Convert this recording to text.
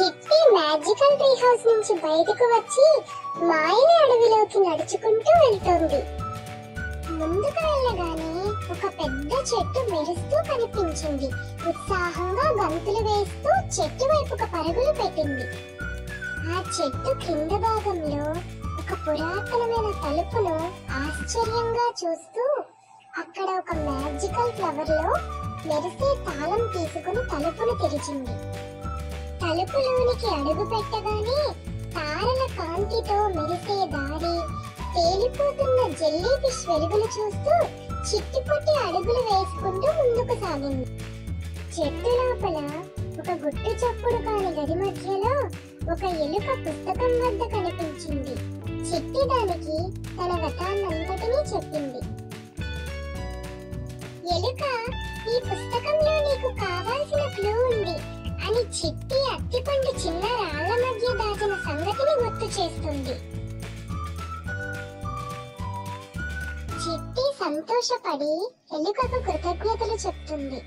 చిట్టి magical tree house నుంచి బయటకు వచ్చి మాయల అడవిలోకి నడుచుకుంటూ వెళ్తోంది. ముందుకు వెళ్ళగానే ఒక పెద్ద చెట్టు మెరుస్తూ కనిపించింది. ఉత్సాహంగా గంతులు వేస్తూ చెట్టు వైపుకు పరుగులు పెట్టింది. ఆ చెట్టు కింద భాగంలో ఒక పురాతనమైన తలుపును ఆశ్చర్యంగా చూస్తూ అక్కడ ఒక మ్యాజికల్ ఫ్లవర్ లో మెరిసే తాళం తీసుకుని తలుపును తెరిచింది. తలుపులోనికి అడుగు పెట్టగానే తారల కాంతితో మెరిసే దారి, తేలిపోతున్న జెల్లీ ఫిష్ వెలుగులు చూస్తూ చిట్టిపొట్టి అడుగులు వేసుకుంటూ ముందుకు సాగింది. చెట్టు లోపల ఒక గుట్టు చప్పుడు కాని గది మధ్యలో ఒక ఎలుక పుస్తకం వద్ద కనిపించింది. చిట్టి దానికి తన గతాన్నంతటినీ చెప్పింది. ఎలుక, ఈ పుస్తకంలో నీకు కావాల్సిన క్లూ ఉంది అని చిట్టి అత్తిపండు చిన్న రాళ్ల మధ్య దాచిన సంగతిని గుర్తు చేస్తుంది. చిట్టి సంతోషపడి ఎలుకకు కృతజ్ఞతలు చెప్తుంది.